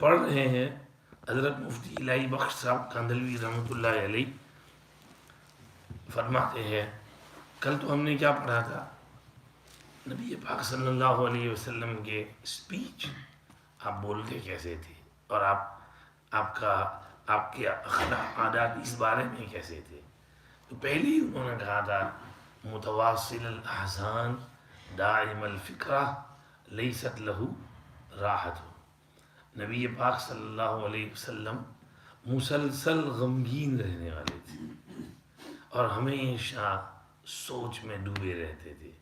पढ़ रहे हैं हज़रत मुफ्ती इलाही बख्श साहब कांदलवी रहमतुल्लाह अलैह फरमाते हैं, कल तो हमने क्या पढ़ा था, नबी पाक सल्लल्लाहु अलैहि वसल्लम के स्पीच, आप बोलते कैसे थे और आपका आपके अखलाक आदात इस बारे में कैसे थे। तो पहले ही उन्होंने कहा था, मुतवासिल अल अहसान दाइम अल फिक्रा लैसत लहू राहत। नबी पाक सल्लल्लाहु अलैहि वसल्लम मुसलसल गमगीन रहने वाले थे और हमेशा सोच में डूबे रहते थे,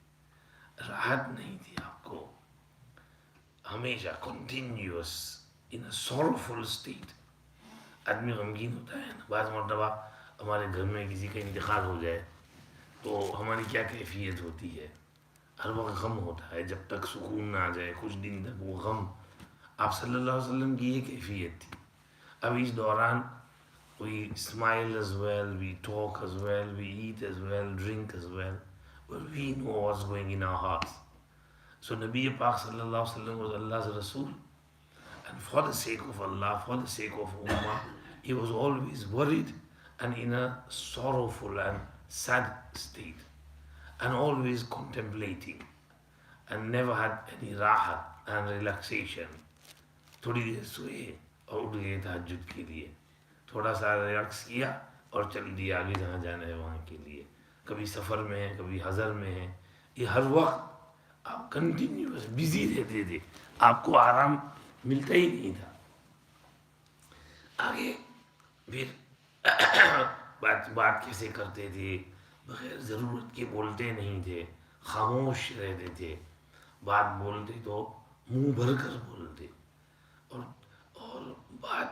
राहत नहीं थी आपको, हमेशा कंटिन्यूअस इन अ सॉरोफुल स्टेट। आदमी गमगीन होता है ना, बाद मरतबा हमारे घर में किसी का इंतकाल हो जाए तो हमारी क्या कैफियत होती है, हर वक्त गम होता है, जब तक सुकून ना आ जाए कुछ दिन तक वो गम। आप सल्लल्लाहु अलैहि वसल्लम की ये कैफियत थी। अब इस दौरान we smile as well, we talk as well, we eat as well, drink as well, but we know what's going in our hearts. So Nabi Pak sallallahu alaihi wasallam was Allah's Rasul, and for the sake of Allah, for the sake of Ummah, he was always worried and in a sorrowful and sad state, and always contemplating, and never had any rahat and relaxation. थोड़ी देर सोए और उठ गए तहज्जुद के लिए, थोड़ा सा relax किया और चल दिया आगे जहाँ जाना है वहाँ के लिए। कभी सफ़र में है, कभी हज़र में है, ये हर वक्त आप कंटिन्यूस बिजी रहते थे, आपको आराम मिलता ही नहीं था। आगे फिर बात कैसे करते थे, बगैर ज़रूरत के बोलते नहीं थे, खामोश रहते थे, बात बोलते तो मुंह भर कर बोलते, और बात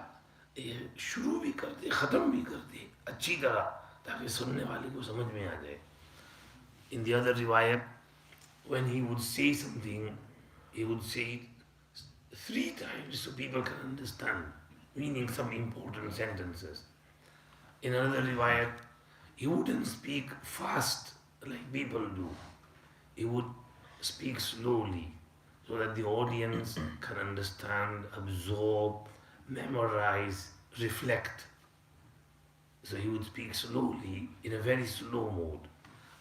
शुरू भी करते ख़त्म भी करते अच्छी तरह, ताकि सुनने वाले को समझ में आ जाए। इन द अदर रिवायत, when he would say something, he would say it 3 times so people can understand, meaning some important sentences. In another riwayat, he wouldn't speak fast like people do. He would speak slowly so that the audience can understand, absorb, memorize, reflect. So he would speak slowly in a very slow mode.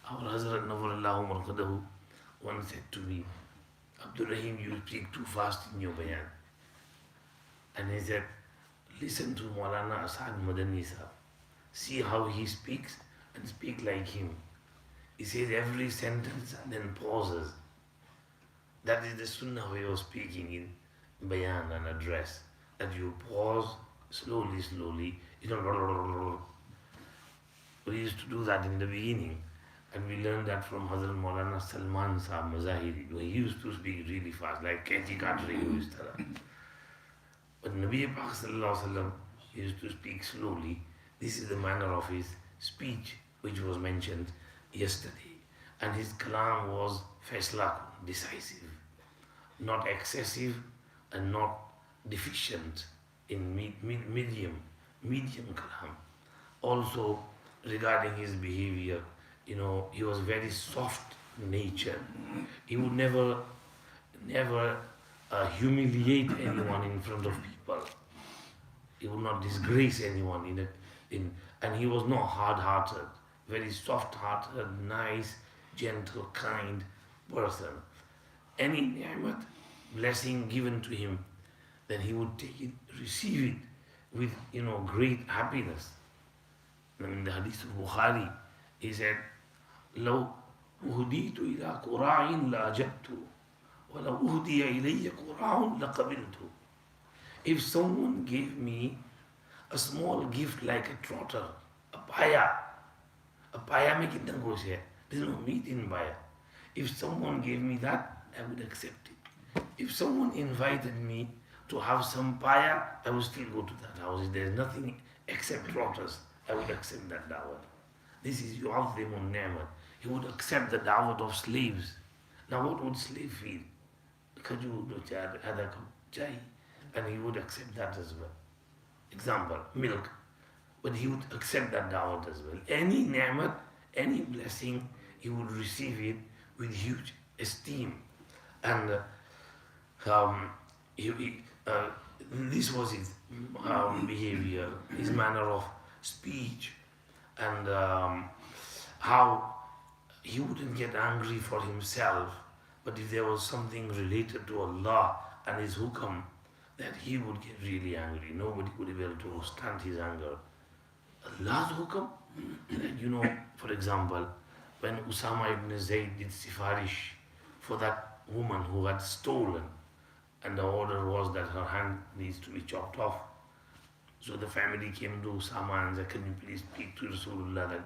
Our Hazrat Nawallahu Marqadahu once said to me, Abdul Raheem, you speak too fast in your bayan. And he said, listen to Maulana Asad Madani Sahab. See how he speaks and speak like him. He says every sentence and then pauses. That is the sunnah way of speaking in bayan and address. That you pause slowly. You don't. We used to do that in the beginning. And we learned that from Hazrat Maulana Salman Sahab Mazahiri. He used to speak really fast, like Kachi Katri used to. But Nabi Pak Sallallahu Alaihi Wasallam used to speak slowly. This is the manner of his speech, which was mentioned yesterday. And his kalam was faisla, decisive, not excessive and not deficient, in medium kalam. Also, regarding his behavior, he was very soft natured. He would never humiliate anyone in front of people. He would not disgrace anyone and he was not hard-hearted, very soft-hearted, nice, gentle, kind person. Any ni'mat, blessing given to him, then he would take it, receive it with great happiness. And in the hadith of Bukhari, he said, لو أهديت إلى قراع لأجبت ولو أهدي إلي قراع لقبلت. If someone gave me a small gift like a trotter, a paya में कितना गोश है? There's no meat in paya. If someone gave me that, I would accept it. If someone invited me to have some paya, I would still go to that house. If there's nothing except trotters, I would accept that dawah. This is yu'azzimun ni'mat. He would accept the dawah of slaves. Now what would slave feel? Khajur, other chai, and he would accept that as well. Example, milk. But he would accept that dawah as well. Any ni'mat, any blessing, he would receive it with huge esteem. And this was his behavior, his manner of speech, and how he wouldn't get angry for himself, but if there was something related to Allah and His hukam, that he would get really angry. Nobody would be able to stand his anger. Allah's hukam, for example, when Usama ibn Zayd did sifarish for that woman who had stolen, and the order was that her hand needs to be chopped off. So the family came to Usama and said, can you please speak to Rasulullah that,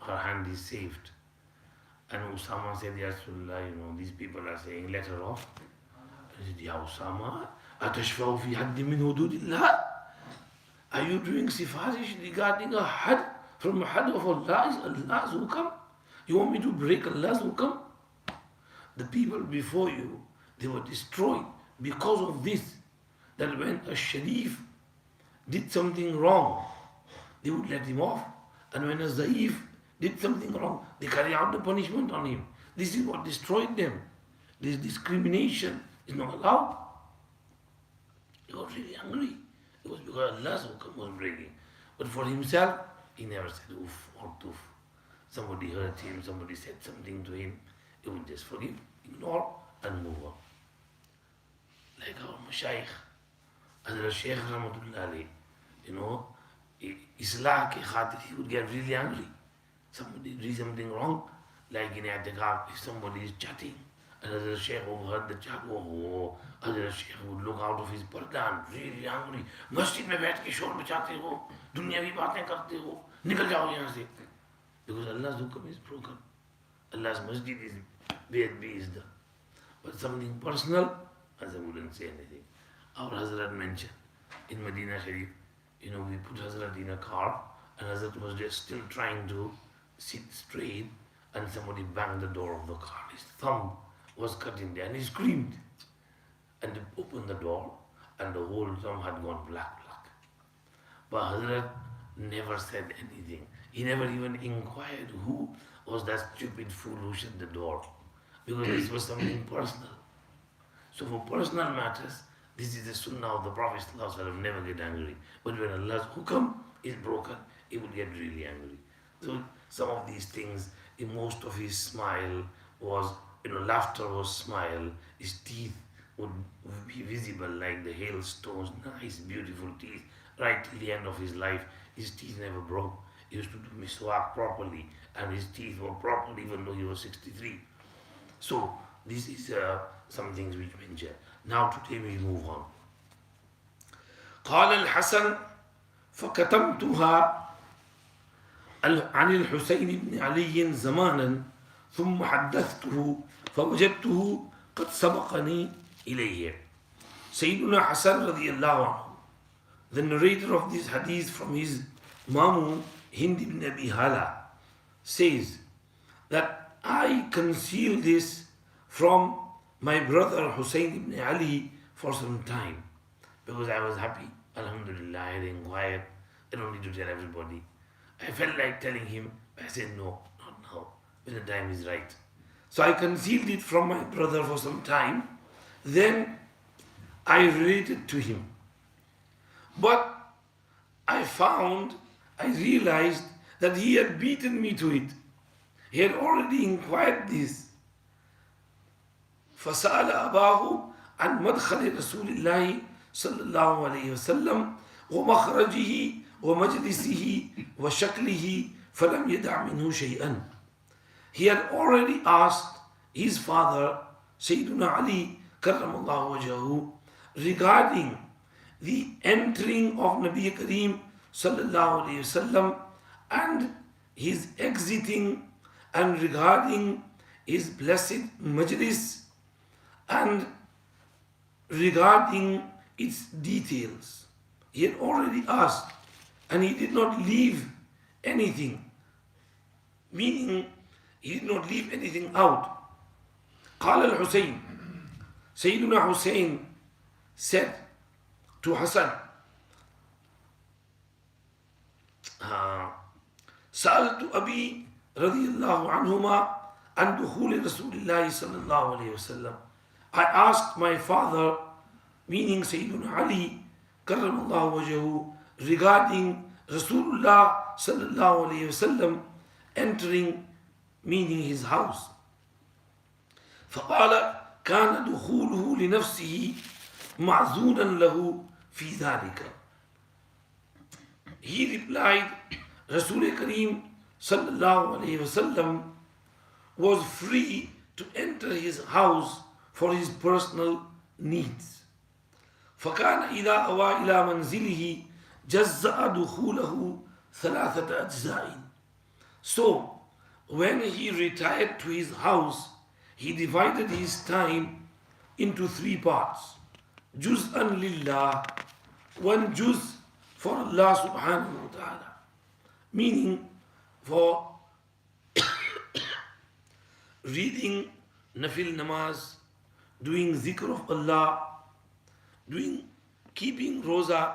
her hand is saved. And Usama said, Ya Rasulullah, these people are saying, let her off. He said, Ya Usama, atashfa'u fi haddi min hududillah? Are you doing sifarish regarding a had from a had of Allah? Is Allah's hukam? You want me to break Allah's hukam? The people before you, they were destroyed because of this. That when a Sharif did something wrong, they would let him off. And when a Zaif did something wrong, they carry out the punishment on him. This is what destroyed them. This discrimination is not allowed. He was really angry. It was because Allah's hukam was breaking. But for himself, he never said oof or toof. Somebody hurt him, somebody said something to him. He would just forgive, ignore, and move on. Like our Mashaykh, Hazrat Shaykh Rahmatullah alayhi, Islah ke khatir, he would get really angry. Somebody did something wrong, like in I'tikaf, if somebody is chatting, and Hazrat Shaykh overheard the chat, Hazrat Shaykh would look out of his parda and really angry. Masjid mein baith ke shor machate ho, dunyavi baatein karte ho, nikal jao yahan se. Because Allah's hukam is broken. Allah's masjid is beizda. But something personal, Hazrat wouldn't say anything. Our Hazrat mentioned in Medina Sharif, we put Hazrat in a car, and Hazrat was just still trying to sit straight, and somebody banged the door of the car. His thumb was cut in there, and he screamed. And they opened the door, and the whole thumb had gone black. But Hazrat never said anything. He never even inquired who was that stupid fool who shut the door. Because this was something personal. So for personal matters, this is the sunnah of the Prophet ﷺ, never get angry. But when Allah's hukam is broken, he will get really angry. So some of these things, in most of his smile was, laughter was smile. His teeth would be visible like the hailstones, nice, beautiful teeth. Right till the end of his life, his teeth never broke. He used to do miswak properly, and his teeth were proper even though he was 63. So this is some things which mention. Now today we move on. قال الحسن فكتمتها عن الحسين بن علي زمانا ثم حدثته فوجدته قد سبقني إليه. Sayyiduna Hasan radiallahu anhu, the narrator of this hadith from his Mamu Hind ibn Abi Hala, says that I concealed this from my brother Hussein ibn Ali for some time, because I was happy. Alhamdulillah, I had inquired. I don't need to tell everybody. I felt like telling him, but I said no, not now, when the time is right. So I concealed it from my brother for some time. Then I related to him. But I realized that he had beaten me to it. He had already inquired this. فسأل أباه عن مدخل رسول الله صلى الله عليه وسلم ومخرجه ومجلسه وشكله فلم يدع منه شيئا. He had already asked his father, Sayyiduna Ali كرم الله وجهه, regarding the entering of Nabi Kareem sallallahu alayhi wasallam and his exiting, and regarding his blessed majlis and regarding its details. He had already asked and he did not leave anything, meaning he did not leave anything out. قال الحسين, Sayyiduna Hussein said to Hassan, سألت أبي رضي الله عنهما عن دخول رسول الله صلى الله عليه وسلم. I asked my father meaning Sayyidina Ali karramallahu wajhahu, regarding Rasulullah sallallahu alayhi wasallam entering, meaning his house. فقال كان دخوله لنفسه معذورا له في ذلك. He replied, Rasul Kareem sallallahu alayhi wasallam was free to enter his house for his personal needs. فكان إذا أوى إلى منزله جزأ دخوله ثلاثة أجزاء. So when he retired to his house, he divided his time into three parts. Juz'an lillah, one juz for Allah subhanahu wa ta'ala, meaning for reading nafil namaz, doing dhikr of Allah, keeping roza,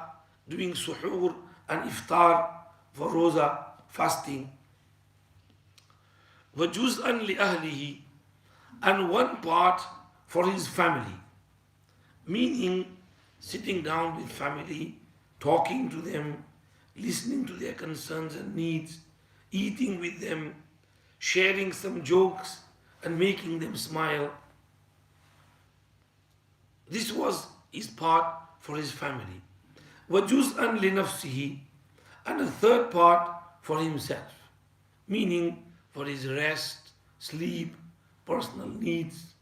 doing suhoor and iftar for roza, fasting. وَجُزْءًا لِأَهْلِهِ, and one part for his family, meaning sitting down with family, talking to them, listening to their concerns and needs, eating with them, sharing some jokes and making them smile. This was his part for his family. وَجُزْءًا لِنَفْسِهِ, and a third part for himself, meaning for his rest, sleep, personal needs.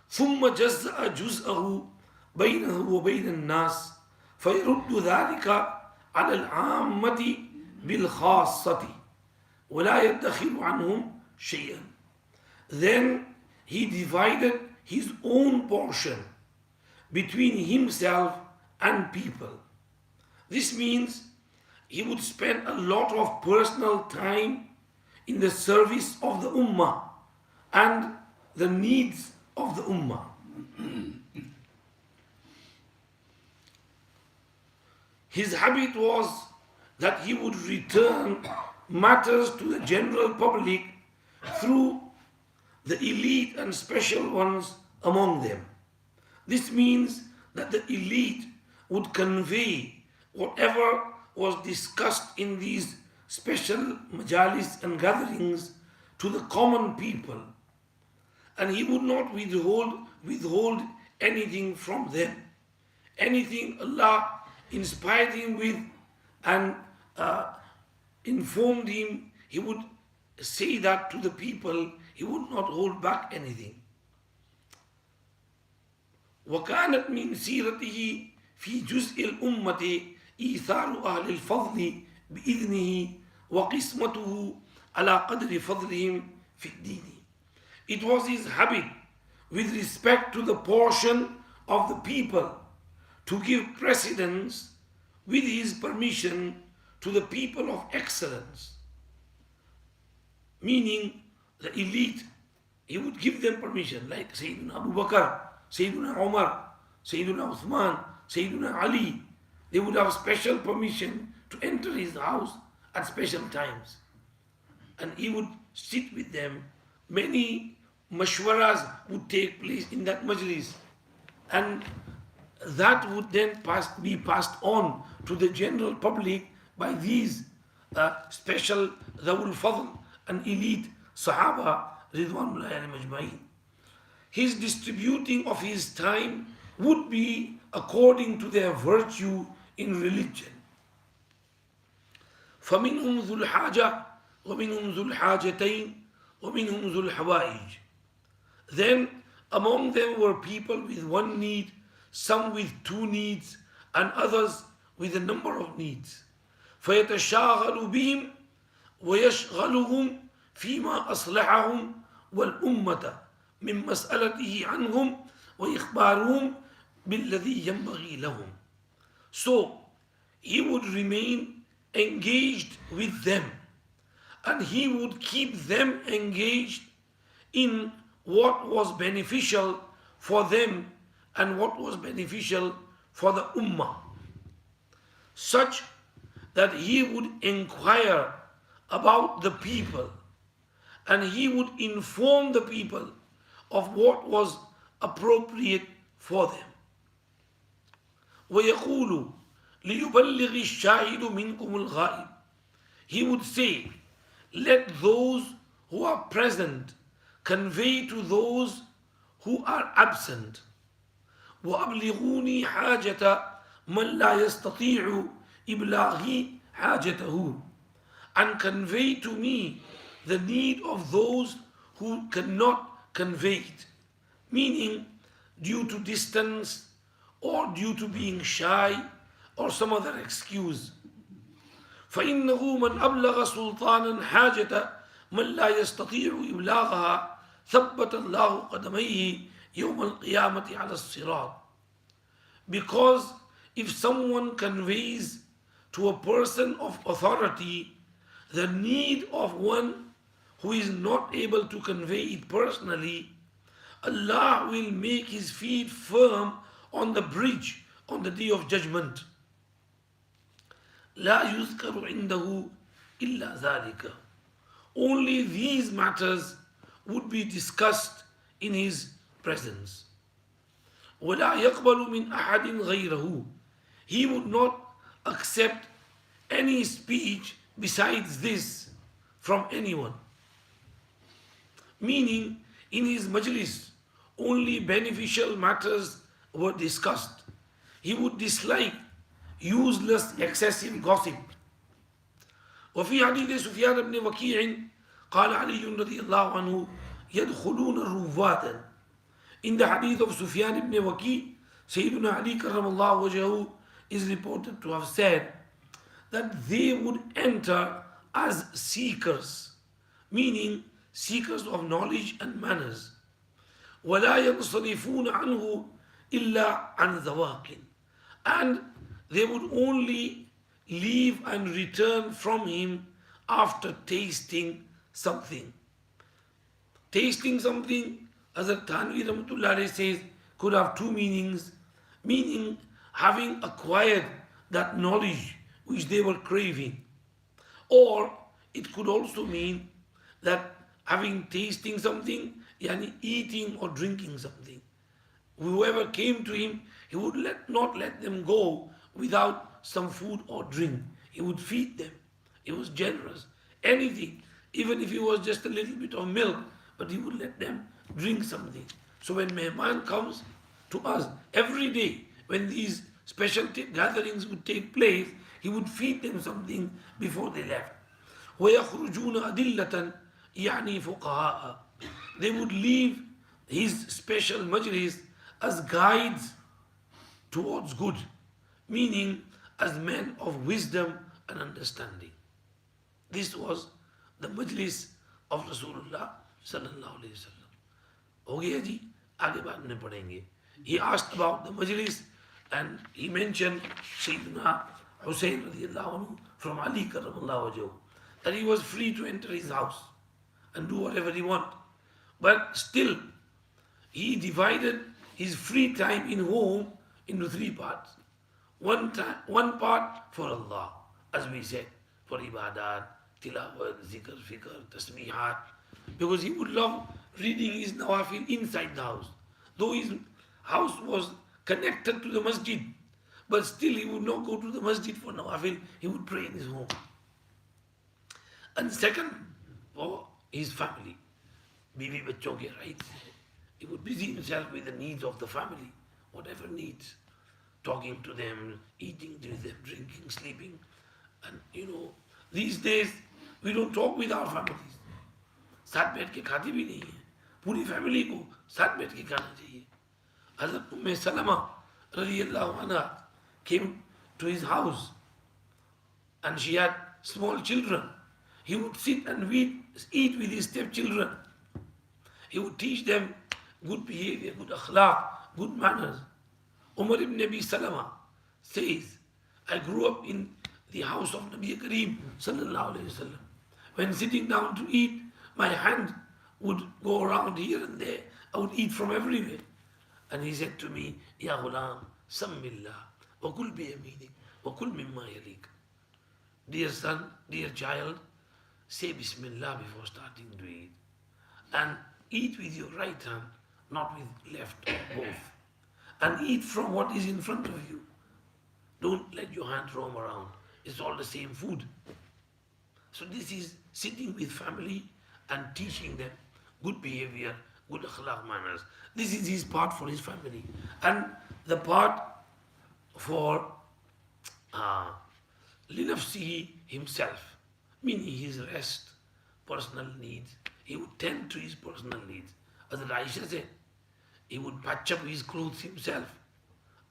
ثم جزأ جزءه بينه وبين الناس فيرد ذلك على العامة بالخاصة ولا يدخر عنهم شيئا. Then he divided his own portion between himself and people. This means he would spend a lot of personal time in the service of the ummah and the needs of the ummah. His habit was that he would return matters to the general public through the elite and special ones among them. This means that the elite would convey whatever was discussed in these special majalis and gatherings to the common people, and he would not withhold anything from them. Anything Allah inspired him with and informed him, he would say that to the people. He would not hold back anything. وكانت من سيرته في جزء الأمة إيثار أهل الفضل بإذنه وقسمته على قدر فضلهم في الدين. It was his habit with respect to the portion of the people to give precedence with his permission to the people of excellence, meaning the elite. He would give them permission, like Sayyidina Abu Bakr, Sayyidina Umar, Sayyidina Uthman, Sayyidina Ali. They would have special permission to enter his house at special times, and he would sit with them. Many mashwaras would take place in that majlis, and that would then be passed on to the general public by these special Dhawul Fadl and elite Sahaba Ridwanullahi alayhim ajma'in. His distributing of his time would be according to their virtue in religion. فَمِنْهُمْ ذُو الْحَاجَةِ وَمِنْهُمْ ذُو الْحَاجَتَيْنِ وَمِنْهُمْ ذُو الْحَوَائِجِ. Then among them were people with one need, some with two needs, and others with a number of needs. فَيَتَشَاغَلُ بِهِمْ وَيَشْغَلُهُمْ فِيمَا أَصْلَحَهُمْ وَالْأُمَّةَ مِنْ مَسْأَلَتِهِ عَنْهُمْ وَإِخْبَارُهُمْ بِالَّذِي يَنْبَغِي لَهُمْ. So he would remain engaged with them, and he would keep them engaged in what was beneficial for them and what was beneficial for the ummah, such that he would inquire about the people and he would inform the people of what was appropriate for them. وَيَقُولُ لِيُبَلِّغِ الشَّاهِدُ مِنْكُمُ الْغَائِبِ. He would say, let those who are present convey to those who are absent. وَأَبْلِغُونِي حَاجَةَ مَنْ لَا يَسْتَطِيعُ إِبْلَاغِي حَاجَتَهُ. And convey to me the need of those who cannot convey it, meaning due to distance or due to being shy or some other excuse. فإنه من أبلغ سلطانا حاجة من لا يستطيع إبلاغها ثبت الله قدميه يوم القيامة على الصراط. Because if someone conveys to a person of authority the need of one who is not able to convey it personally, Allah will make his feet firm on the bridge on the day of judgment. لا يذكر عنده إلا ذلك. Only these matters would be discussed in his presence. ولا يقبل من أحد غيره. He would not accept any speech besides this from anyone. Meaning, in his majlis, only beneficial matters were discussed. He would dislike useless excessive gossip. وفي حديث سفيان بن وكيع قال علي رضي الله عنه يدخلون الرواة. In the hadith of Sufyan ibn Waki, Sayyidina Ali karramallahu wajhahu is reported to have said that they would enter as seekers, meaning seekers of knowledge and manners. ولا ينصرفون عنه إلا عن ذواق. And they would only leave and return from him after tasting something. Tasting something, Hazrat Thanvi Rahmatullah says, could have two meanings, meaning having acquired that knowledge which they were craving. Or it could also mean that having tasting something, yani eating or drinking something. Whoever came to him, he would not let them go without some food or drink. He would feed them. He was generous. Anything, even if it was just a little bit of milk, but he would let them drink something. So when Mehman comes to us every day, when these special gatherings would take place, he would feed them something before they left. وَيَخْرُجُونَ أَدِلَّةً يعني فقهاء. They would leave his special majlis as guides towards good, meaning as men of wisdom and understanding. This was the majlis of Rasulullah sallallahu alaihi wasallam. हो गया जी, आगे बाद में पढ़ेंगे. He asked about the majlis and he mentioned Sayyidina Hussein radiallahu anhu from Ali karramallahu wajhahu, that he was free to enter his house and do whatever he wanted. But still, he divided his free time in home into three parts. One part for Allah, as we said, for ibadat, tilawat, zikr, fikr, tasbihat, because he would love reading his nawafil inside the house. Though his house was connected to the masjid, but still he would not go to the masjid for nawafil, he would pray in his home. And second, for his family, bibi bachon ke rights. He would busy himself with the needs of the family, whatever needs, talking to them, eating with them, drinking, sleeping. And these days we don't talk with our families. साथ बैठ के खाते भी नहीं है. पूरी family को साथ बैठ के खाना चाहिए. Hazrat Umm Salama radiallahu anha came to his house and she had small children. He would sit and eat with his stepchildren. He would teach them good behavior, good akhlaq, good manners. Umar ibn Abi Salama says, I grew up in the house of Nabi Kareem sallallahu alayhi wasallam. When sitting down to eat, my hand would go around here and there. I would eat from everywhere. And he said to me, Ya ghulam, sammillah, wa kul bi yaminik, wa kul mimma yalik. Dear son, dear child, say Bismillah before starting to eat. And eat with your right hand not with left, both. And eat from what is in front of you. Don't let your hands roam around. It's all the same food. So this is sitting with family and teaching them good behavior, good akhlaq manners. This is his part for his family. And the part for uh, linafsihi himself, meaning his rest, personal needs. He would tend to his personal needs. As Aisha said, he would patch up his clothes himself.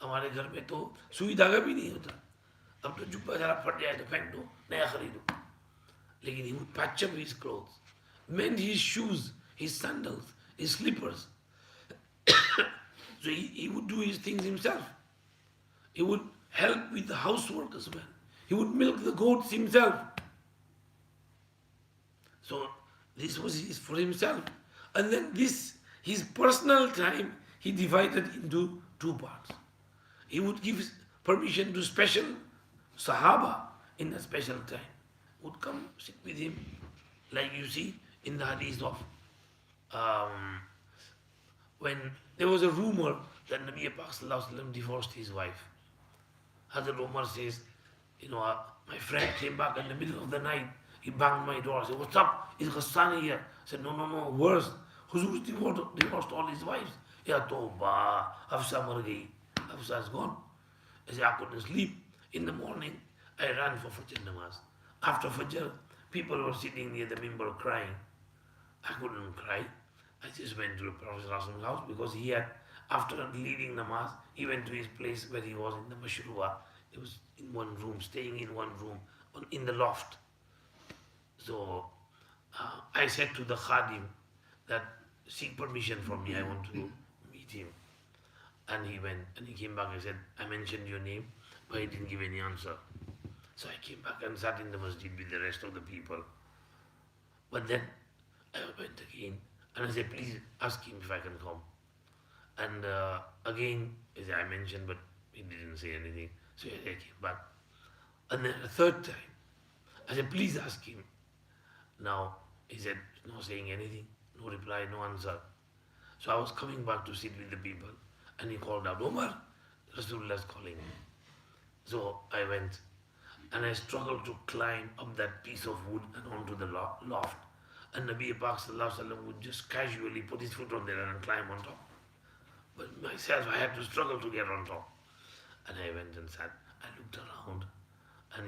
हमारे घर में तो सुई धागा भी नहीं होता. अब तो जुब्बा जरा फट जाए तो फेंक दो, नया खरीदो. लेकिन he would patch up his clothes, mend his shoes, his sandals, his slippers. So he would do his things himself. He would help with the housework as well. He would milk the goats himself. So this was his for himself. And then this, his personal time, he divided into two parts. He would give permission to special Sahaba in a special time. Would come sit with him, like you see in the hadith of when there was a rumor that Nabi Pak Sallallahu Alaihi Wasallam divorced his wife. Hazrat Umar says, my friend came back in the middle of the night. He banged my door. I said, what's up? Is Ghassan here? I said, no, worse. Huzur divorced all his wives. Ya Tawbah, Hafsa mar gayi. Hafsa is gone. I said, I couldn't sleep. In the morning, I ran for Fajr namaz. After Fajr, people were sitting near the mimbar crying. I couldn't cry. I just went to the Prophet's house because he had, after leading namaz, he went to his place where he was in the Mashruwa. He was in one room, staying in one room, in the loft. So I said to the Khadim that seek permission from me, I want to meet him. And he went and he came back and said, I mentioned your name, but he didn't give any answer. So I came back and sat in the masjid with the rest of the people. But then I went again and I said, please ask him if I can come. And again, as I mentioned, but he didn't say anything. So I came back. And then a third time, I said, please ask him. Now, he said, no saying anything, no reply, no answer. So I was coming back to sit with the people and he called out, Umar, Rasulullah is calling me. So I went and I struggled to climb up that piece of wood and onto the loft. And Nabi Pak Sallallahu Alaihi Wasallam would just casually put his foot on there and climb on top. But myself, I had to struggle to get on top. And I went and sat. I looked around and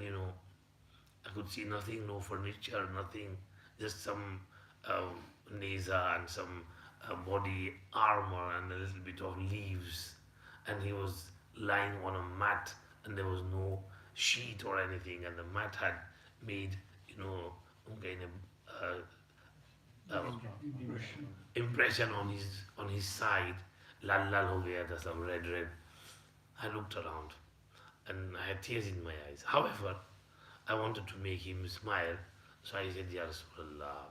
I could see nothing, no furniture, nothing, just some neza and some body armor and a little bit of leaves. And he was lying on a mat and there was no sheet or anything, and the mat had made, kind of impression on his side. Lal ho gaya tha, some red. I looked around and I had tears in my eyes. However, I wanted to make him smile, so I said, Ya Rasulullah,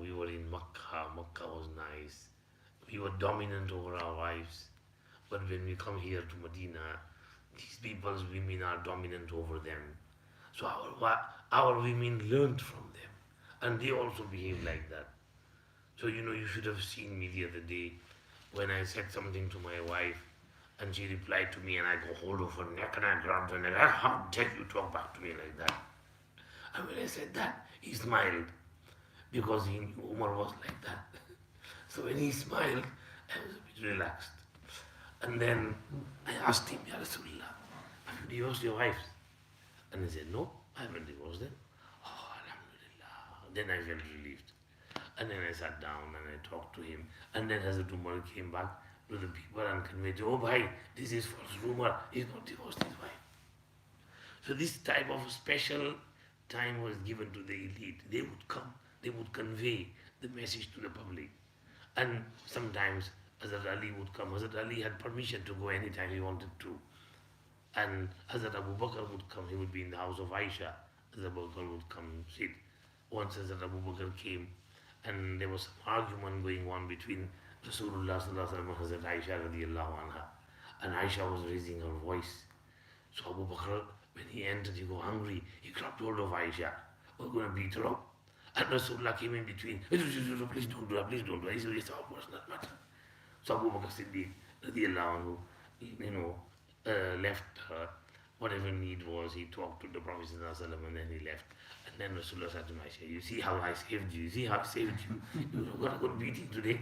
we were in Makkah. Makkah was nice. We were dominant over our wives. But when we come here to Medina, these people's women are dominant over them. So our women learned from them. And they also behave like that. So, you should have seen me the other day when I said something to my wife and she replied to me and I go hold of her neck and I grabbed her neck. How dare you talk back to me like that? And when I said that, he smiled because he knew Umar was like that. So when he smiled, I was a bit relaxed. And then I asked him, Ya Rasulullah, have you divorced your wives? And he said, no, I haven't divorced them. Oh, Alhamdulillah. Then I felt relieved. And then I sat down and I talked to him. And then Hazrat Umar came back to the people and conveyed, oh bhai, this is false rumor. He's not divorced his wife. So this type of special time was given to the elite. They would come, they would convey the message to the public. And sometimes Hazrat Ali would come. Hazrat Ali had permission to go anytime he wanted to. And Hazrat Abu Bakr would come. He would be in the house of Aisha. Hazrat Abu Bakr would come and sit. Once Hazrat Abu Bakr came and there was some argument going on between Rasulullah sallallahu alaihi wasallam and Hazrat Aisha radiallahu anha. And Aisha was raising her voice. So Abu Bakr, when he entered, he got hungry. He grabbed hold of Aisha. Was going to beat her up. And Rasulullah came in between. Please don't do that, please don't do that. He said, it's our personal matter. So Abu Bakr Siddiq, radiallahu anhu, left whatever need was. He talked to the Prophet ﷺ and then he left. And then Rasulullah said to him, Aisha, you see how I saved you? You see how I saved you? You got a good beating today.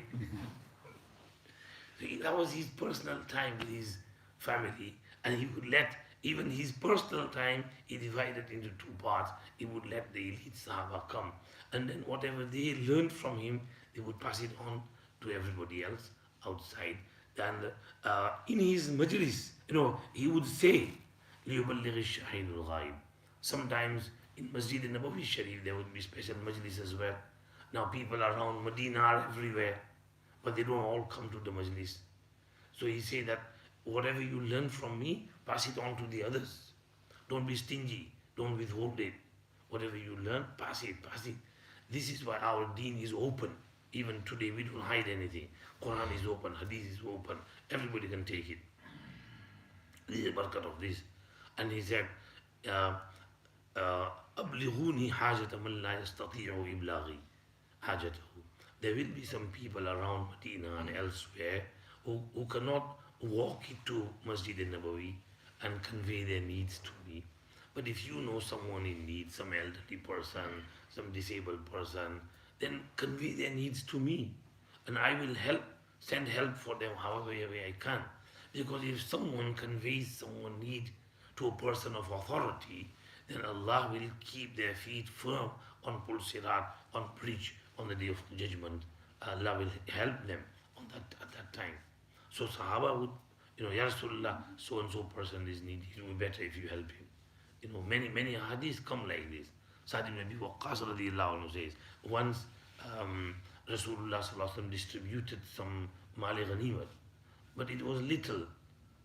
So that was his personal time with his family, and he would let even his personal time, he divided into two parts. He would let the elite Sahaba come, and then whatever they learned from him, they would pass it on to everybody else outside. And in his majlis, he would say, لِيُبَلِّغِ الشَّاهِدُ الْغَائِبِ. Sometimes in Masjid Nabawi Sharif, there would be special majlis as well. Now people around Medina are everywhere, but they don't all come to the majlis. So he said that whatever you learn from me, pass it on to the others. Don't be stingy, don't withhold it. Whatever you learn, pass it. This is why our deen is open. Even today, we don't hide anything. Quran is open, Hadith is open, everybody can take it. This is the barakat of this. And he said, أَبْلِغُونِي حَاجَةَ مَنْ لَا يَسْتَطِيعُ إِبْلَاغِي حَاجَتَهُ. There will be some people around Medina and elsewhere who cannot walk into Masjid al-Nabawi and convey their needs to me. But if you know someone in need, some elderly person, some disabled person, then convey their needs to me. And I will send help for them however way I can. Because if someone conveys someone's need to a person of authority, then Allah will keep their feet firm on Pul Sirat, on bridge, on the day of judgment. Allah will help them at that time. So Sahaba would, Ya Rasulullah, so and so person is needy. It will be better if you help him. Many hadiths come like this. Sa'd ibn Abi Waqqas radiallahu anhu says, once Rasulullah sallallahu alaihi wasallam distributed some mali ghanimat, but it was little,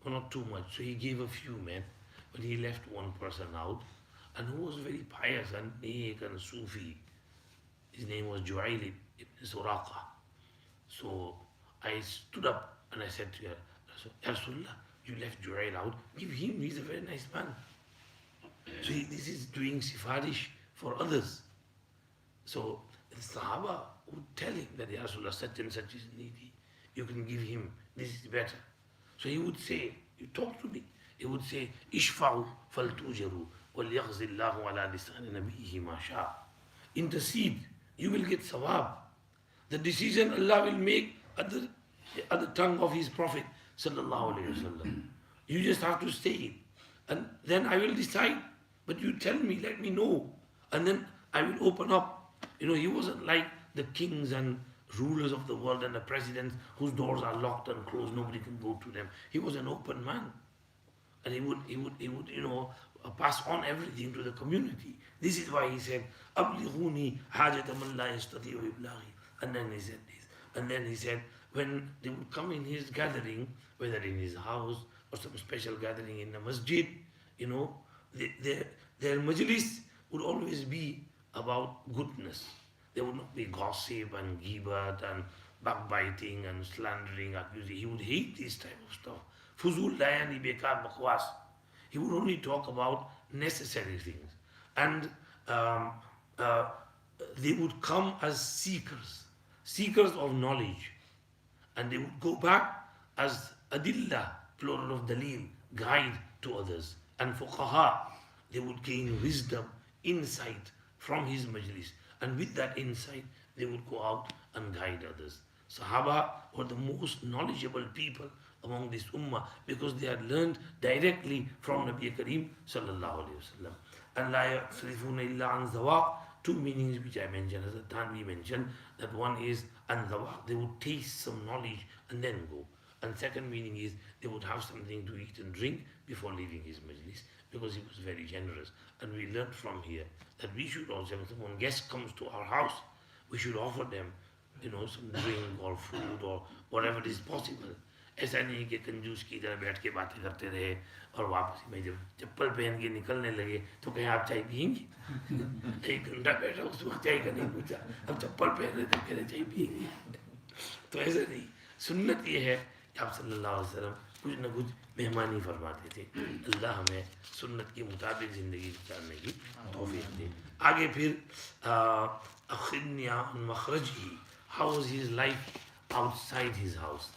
or not too much. So he gave a few men, but he left one person out, and who was very pious and neek and Sufi. His name was Ju'aylib ibn Suraqa. So I stood up and I said to her, Rasulullah, you left Ju'ayl out, give him, he's a very nice man. So this is doing sifarish for others. So the Sahaba would tell him that Ya Rasulullah, such and such is needy, you can give him, this is better. So he would say, you talk to me, he would say, Ishfa'u faltujaru وَلْيَغْزِ اللَّهُ عَلَى لِسَانِ نَبِيهِ مَا شَاءَ. Intercede, you will get sawab. The decision Allah will make at the tongue of His Prophet sallallahu alaihi wasallam. You just have to say it, and then I will decide. But you tell me, let me know, and then I will open up. He wasn't like the kings and rulers of the world and the presidents whose doors are locked and closed, nobody can go to them. He was an open man, and he would pass on everything to the community. This is why he said, أَبْلِغُونِي حَاجَةَ مَنْ لَا يَسْتَطِيعُ إِبْلَاغِي. And then he said this. And then he said, when they would come in his gathering, whether in his house or some special gathering in the masjid, their majlis would always be about goodness. There would not be gossip and ghibat and backbiting and slandering, accusing. He would hate this type of stuff. Fuzul layani bekar bakwas. He would only talk about necessary things. And they would come as seekers of knowledge. And they would go back as adillah, plural of dalil, guide to others. And fuqaha, they would gain wisdom, insight from his majlis. And with that insight, they would go out and guide others. Sahaba were the most knowledgeable people among this ummah because they had learned directly from Nabi Kareem sallallahu alayhi wasallam. And la yasrifuna illa an zawaq. Two meanings which I mentioned, as Tanvi mentioned, that one is an zawaq, they would taste some knowledge and then go. And second meaning is they would have something to eat and drink before leaving his majlis because he was very generous. And we learned from here that we should also, when guest comes to our house, we should offer them, some drink or food or whatever is possible. ऐसा नहीं कि कंजूस की तरह बैठ के बातें करते रहे और वापस में जब चप्पल पहन के निकलने लगे तो कहीं आप चाय पियेंगे? एक घंटा बैठा उस वक्त चाय का नहीं पूछा, अब चप्पल पहन रहे तो कह रहे चाय पियेंगे। तो ऐसा नहीं, सुन्नत ये है कि आप सल्लल्लाहु अलैहि वसल्लम कुछ न कुछ मेहमानी फरमाते थे। अल्लाह हमें सुन्नत के मुताबिक ज़िंदगी गुजारने की तौफीक दे। आगे फिर अखिरनी अन मखरजी, how was his life outside his house?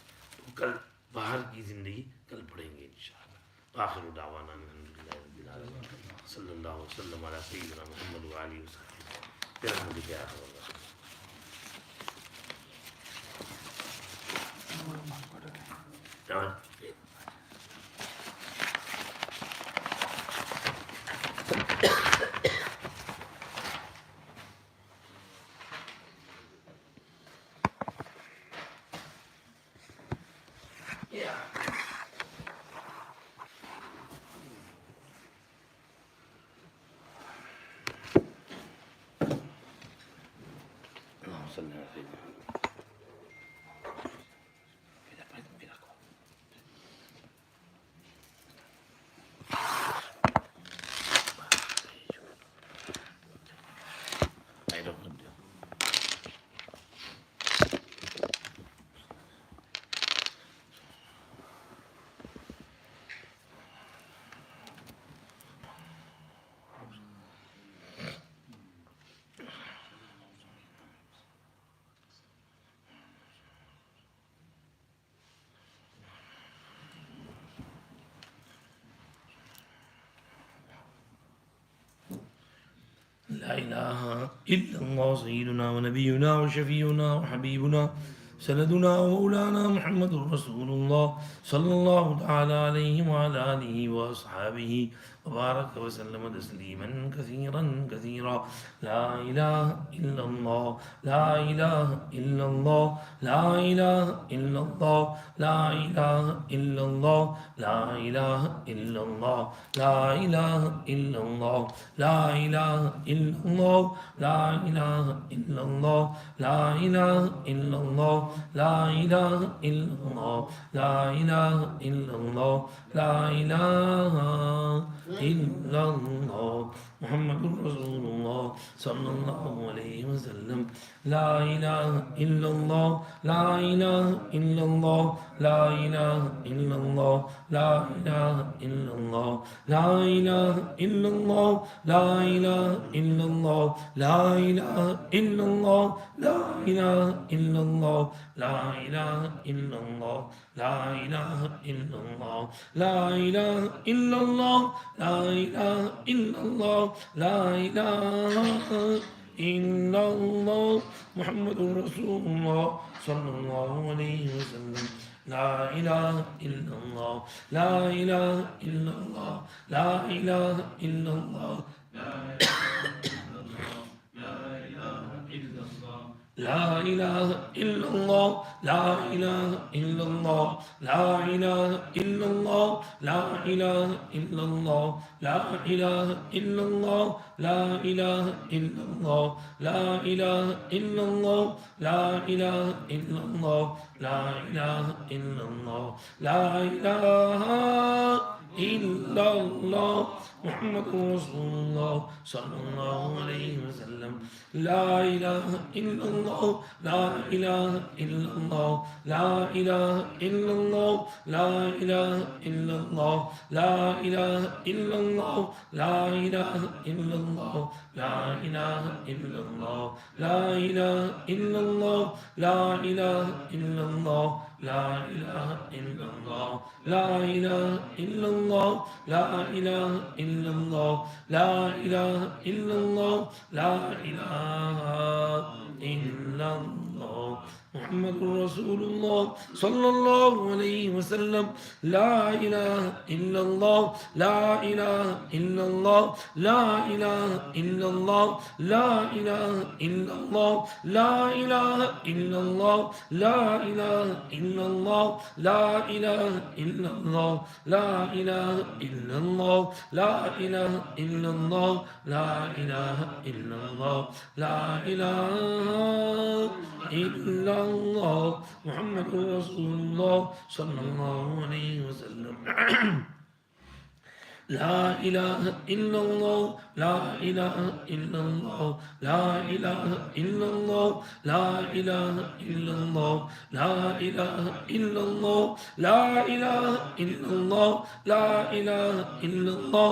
कल बाहर की ज़िंदगी कल पढ़ेंगे इंशाअल्लाह। आखिर दावाना अल्हम्दुलिल्लाहि रब्बिल आलमीन सल्लल्लाहु अलैहि वसल्लम अला सय्यिदिना मुहम्मद व आलिहि वसहबिहि। तेरा मुझे क्या होगा? لا إله إلا الله سيدنا ونبينا وشفينا وحبيبنا سندنا ومولانا محمد رسول الله صلى الله تعالى عليه وعلى آله وأصحابه وبارك وسلم تسليما كثيرا كثيرا. لا إله إلا الله لا إله إلا الله لا إله إلا الله لا إله إلا الله لا إله إلا الله لا إله إلا الله لا إله إلا الله لا إله إلا الله لا إله إلا الله لا إله إلا الله لا إله إلا الله لا إله إلا الله محمد رسول الله صلى الله عليه وسلم. لا إله إلا الله لا إله إلا الله لا إله إلا الله لا إله إلا الله لا إله إلا الله لا إله إلا الله لا إله إلا الله لا إله إلا الله لا إله إلا الله لا إله إلا الله لا إله إلا الله لا إله إلا الله لا إله إلا الله محمد رسول الله صلى الله عليه وسلم. لا إله إلا الله لا إله إلا الله لا إله إلا الله لا إله إلا الله لا إله إلا الله لا إله إلا الله لا إله إلا الله لا إله إلا الله لا إله إلا الله لا إله إلا الله لا إله إلا الله لا إله إلا الله لا إله إلا الله محمد رسول الله صلى الله عليه وسلم. لا إله إلا الله لا إله إلا الله لا إله إلا الله لا إله إلا الله لا إله إلا الله لا إله إلا الله لا إله إلا الله لا إله إلا الله لا إله إلا الله لا إله إلا الله لا إله إلا الله لا إله إلا الله لا إله إلا الله لا إله إلا الله محمد رسول الله صلى الله عليه وسلم. لا إله إلا الله لا إله إلا الله لا إله إلا الله لا إله إلا الله لا إله إلا الله لا إله إلا الله لا إله إلا الله لا إله إلا الله لا إله إلا الله لا إله إلا الله لا إله إلا الله محمد رسول الله صلى الله عليه وسلم. لا إله إلا الله لا إله إلا الله لا إله إلا الله لا إله إلا الله لا إله إلا الله لا إله إلا الله لا إله إلا الله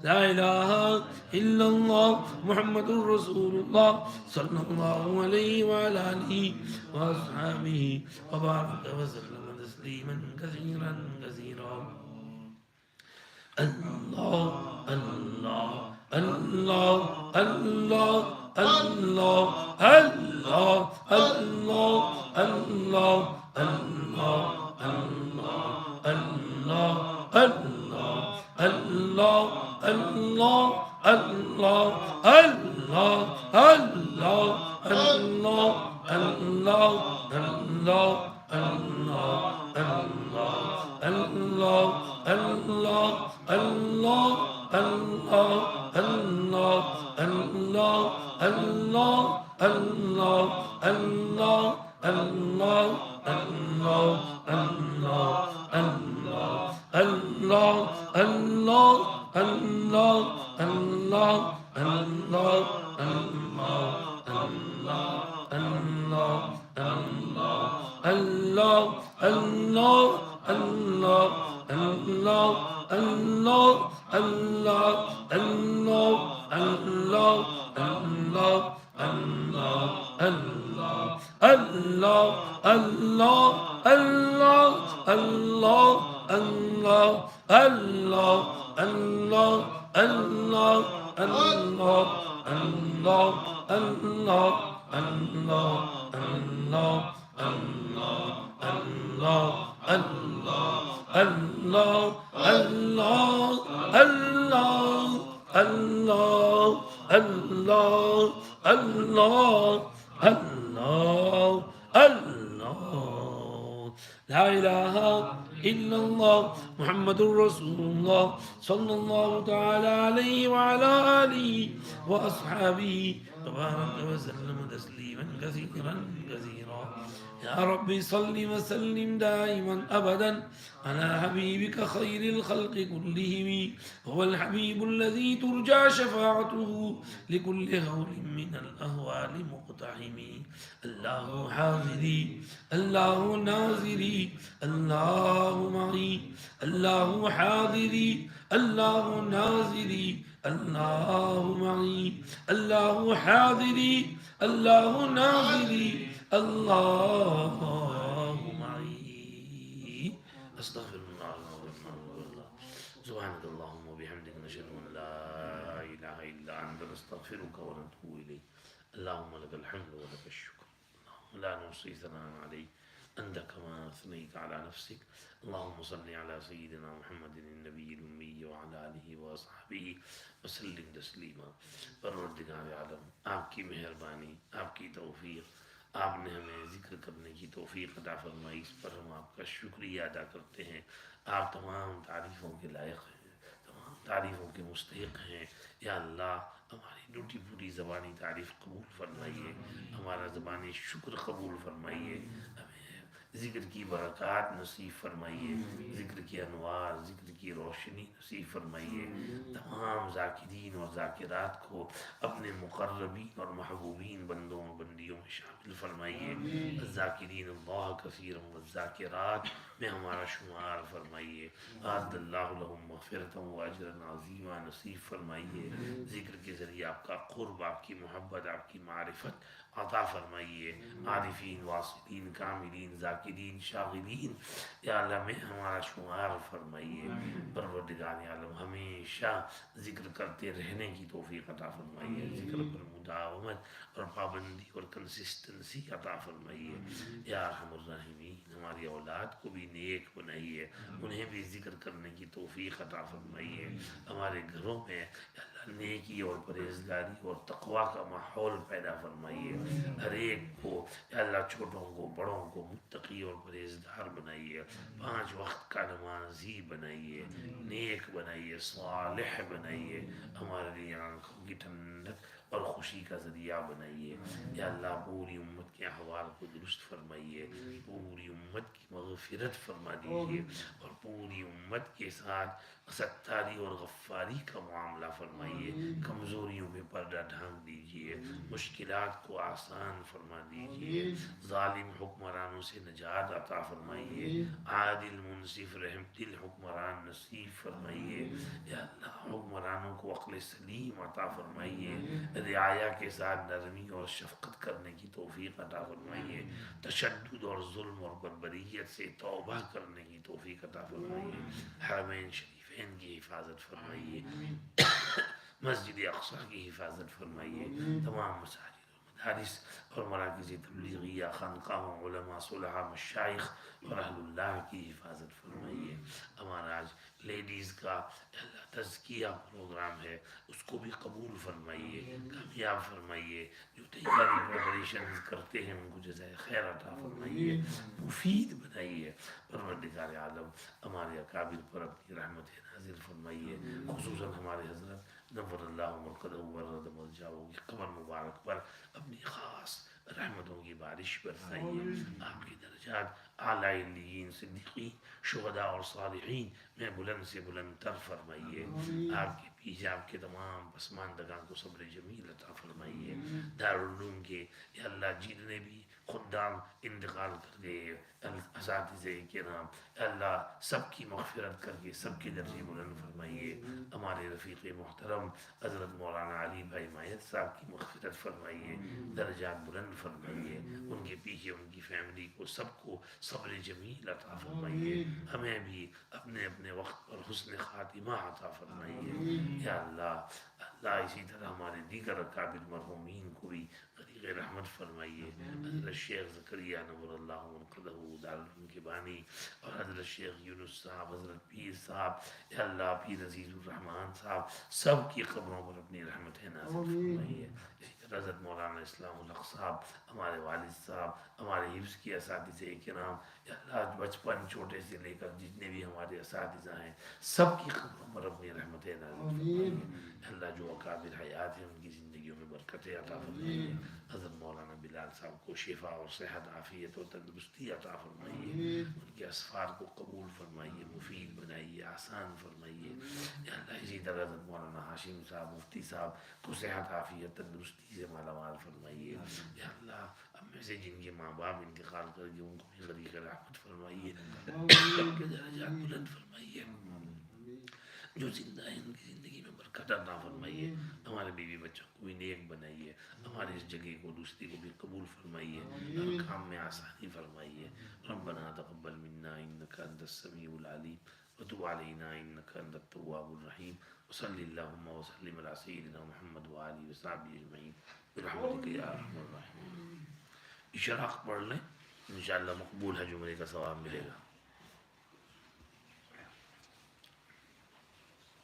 لا إله إلا الله محمد رسول الله صلى الله عليه وعلى آله وأصحابه وبارك وسلم تسليما كثيرا كثيرا. الله الله الله الله الله الله الله الله الله الله الله الله الله الله الله الله الله الله الله لا إله إلا الله محمد رسول الله صلى الله تعالى عليه وعلى آله وأصحابه وبارك وسلم تسليما كثيرا كثيرا. يا رب صل وسلم دائما أبدا على حبيبك خير الخلق كلهم. هو الحبيب الذي ترجى شفاعته لكل هول من الأهوال مقتحم. الله حاضري الله ناظري الله معي الله حاضري الله ناظري الله معي الله حاضري الله ناظري الله معي. أستغفر الله سبحانك اللهم وبحمدك نشهد أن لا إله इलाहा इल्ला अंता नस्तगफिरुका व नतूबु इलैक। अल्लाहुम्मा लकल हम्दु व लकश शुक्र। अल्लाहुम्मा ला नुहसी सनाअन अलैक अंता कमा असनैता अला नफ्सिक। अल्लाहुम्मा सल्लि अला सय्यिदिना मुहम्मदिन नबिय्यिल उम्मी व अला आलिहि व अस्हाबिहि वसल्लिम तस्लीमा। परवरदिगार आलम, आपकी मेहरबानी, आपकी तौफीक, आपने हमें ज़िक्र करने की तौफीक अता फरमाई, इस पर हम आपका शुक्रिया अदा करते हैं। आप तमाम तारीफ़ों के लायक हैं, तमाम तारीफ़ों के मुस्तहिक़ हैं। या अल्लाह, हमारी टूटी फूटी ज़बानी तारीफ़ कबूल फरमाइए, हमारा ज़बानी शुक्र कबूल फरमाइए, हमें ज़िक्र की बरक़ात नसीब फरमाइए, ज़िक्र की अनवार, ज़िक्र की रोशनी नसीब फरमाइए। तमाम ज़ाकिरीन और ज़ाकिरात को अपने मुक़र्रबीन और महबूबीन बंदों और बंदियों में शामिल फरमाइए। ज़ाकिरीन अल्लाह कसीरम व ज़ाकिरात में हमारा शुमार फरमाइए। अअद्दल्लाहु लहुम मग़फ़िरतन व अजरन अज़ीमा नसीब फरमाइए। ज़िक्र के ज़रिए आपका क़ुर्ब, आपकी मोहब्बत, आपकी मारिफत अता फरमाइए। आरिफीन, वासिलीन, कामिलीन, ज़ाकिरीन, शागिलीन या अल्लाह में हमारा शुमार फरमाइए। परवरदिगार आलम, हमेशा ज़िक्र करते रहने की तौफ़ीक़ अता फरमाइए। ज़िक्र पर मुदावमत और पाबंदी और कंसिस्टेंसी अता फरमाइए। या अरहमर राहिमीन, हमारी औलाद को भी नेक बनाइए, उन्हें भी ज़िक्र करने की तौफ़ीक़ अता फरमाइए। हमारे घरों में अल्लाह नेकी और परहेज़गारी और तक़वा का माहौल पैदा फरमाइए। हर एक को अल्लाह, छोटों को बड़ों को मुत्तकी और परहेज़गार बनाइए। 5 वक्त का नमाजी बनाइए, नेक बनाइए, सालिह बनाइए। हमारे लिए आँखों की ठंडक और खुशी का ज़रिया बनाइए। या अल्लाह, पूरी उम्मत के अहवाल को दुरुस्त फरमाइए, पूरी उम्मत की मग़फ़िरत फरमा दीजिए और पूरी उम्मत के साथ सत्तारी और गफ़्फ़ारी का मामला फरमाइए। कमज़ोरियों पे पर्दा ढाँक दीजिए, मुश्किलात को आसान फरमा दीजिए। ज़ालिम हुक्मरानों से निजात अता फरमाइए। आदिल मुनसिफ रहमतिल हुक्मरान नसीब फरमाइए। या अल्लाह, हुक्मरानों को अक़्ल सलीम अता फरमाइए। रियाया के साथ नरमी और शफ़क़त करने की तौफ़ीक़ अता फरमाइए। तशद्दुद और ज़ुल्म और बर्बरियत से तौबा करने की तौफ़ीक़ अता फरमाइए। हरमैन शरीफ़ैन की हिफाजत फरमाइए। मस्जिद अक़सा की हिफाजत फरमाइए। तमाम मसाजिद और मदारिस और मराकिज़ तबलीगिया, ख़ानक़ाहों, उलमा, सुलहा, मशाइख़ और अहलुल्लाह की हिफाजत फरमाइए। हमारा आज लेडीज़ का तज़किया प्रोग्राम है, उसको भी कबूल फरमाइए, कामयाब फरमाइए। जो तैयारी प्रिपरेशन करते हैं उनको जज़ाए खैर अता फरमाइए, मुफीद बनाइए। परवरदिगार आलम, हमारे अकाबिर पर अपनी रहमत नाज़िल फरमाइए। खुसूसन हमारे हज़रत नव्वरल्लाहु मरक़दहु व रद मरजाहु की क़ब्र मुबारक पर अपनी ख़ास रहमतों की बारिश बरसाइए। आपके दर्जात आला इल्लियीन, सिद्दीक़ीन, शुहदा और सालिहीन में बुलंद से बुलंद तर फरमाइए। आपके पीछे आपके तमाम पसमानदगां को सब्र जमील अता फरमाइए। दारुल उलूम के या अल्लाह, जितने भी खुद्दाम इंतकाल कर गए, असातिज़े किराम, अल्लाह सबकी मग़फ़िरत करके सबके दर्जे बुलंद फरमाइए। हमारे रफ़ीक़ मोहतरम हज़रत मौलाना अली भाई मायत साहब की मग़फ़िरत फरमाइए, दर्जात बुलंद फरमाइए। उनके पीछे उनकी फ़ैमिली को सबको सब्र जमील अता फरमाइए। हमें भी अपने अपने वक्त पर हुस्न ख़ातिमा अता फरमाइए। या अल्लाह, अल्लाह इसी तरह हमारे दीगर अकाबिर मरहूमीन को भी ग़रीक़ रहमत फरमाइए। हज़रत शेख ज़करिया नव्वरल्लाहु मरक़दहु दारुल उलूम के बानी और हज़रत शेख यूनुस साहब, हज़रत पीर साहब, या अल्लाह पीर अज़ीज़ुर रहमान साहब, सब की क़ब्रों पर अपनी रहमतें नाज़िल फरमाइए। इसी तरह हज़रत मौलाना इस्लामुल हक़ साहब, हमारे वालिद साहब, हमारे हिफ्ज़ के असातिज़े किराम, या अल्लाह बचपन छोटे से लेकर जितने भी हमारे असातिज़ा हैं, सब की क़ब्रों पर अपनी रहमतें नाज़िल फरमाइए। अल्लाह, जो अकाबिर हयात हैं उनकी ज़िंदगियों में बरकतें अता फरमाइए। हज़रत मौलाना बिलाल साहब को शिफा और सेहत, आफ़ियत और तंदुरुस्ती अता फरमाइए। उनके असफ़ार को कबूल फरमाइए, मुफीद बनाइए, आसान फरमाइए। या अल्लाह, इसी तरह हज़रत मौलाना हाशिम साहब, मुफ्ती साहब को सेहत, आफ़ियत, तंदुरुस्ती से मालामाल फरमाइए। या अल्लाह, अब में से जिनके माँ बाप इंतकाल कर गए उनको भी ग़रीक़ रहमत फरमाइए, उनके दर्जात बुलंद फरमाइए। जो जिंदा है उनकी ज़िंदगी में बरकत अता फरमाइए। हमारे बीवी बच्चों को भी नेक बनाइए। हमारी इस जगह को, दोस्ती को भी कबूल फरमाइए। हर काम में आसानी फरमाइए। रब्बना तक़ब्बल मिन्ना इन्नका अंतस समीउल अलीम व तुब अलैना इन्नका अंतत तव्वाबुर रहीम। सल्लल्लाहु वसल्लम अला सय्यिदिना मुहम्मद व आलिहि व सहबिहि अजमईन बिरहमतिका या अरहमर राहिमीन। इशराक पढ़ लें, इंशाअल्लाह मकबूल है, जुमरे का सवाब मिलेगा।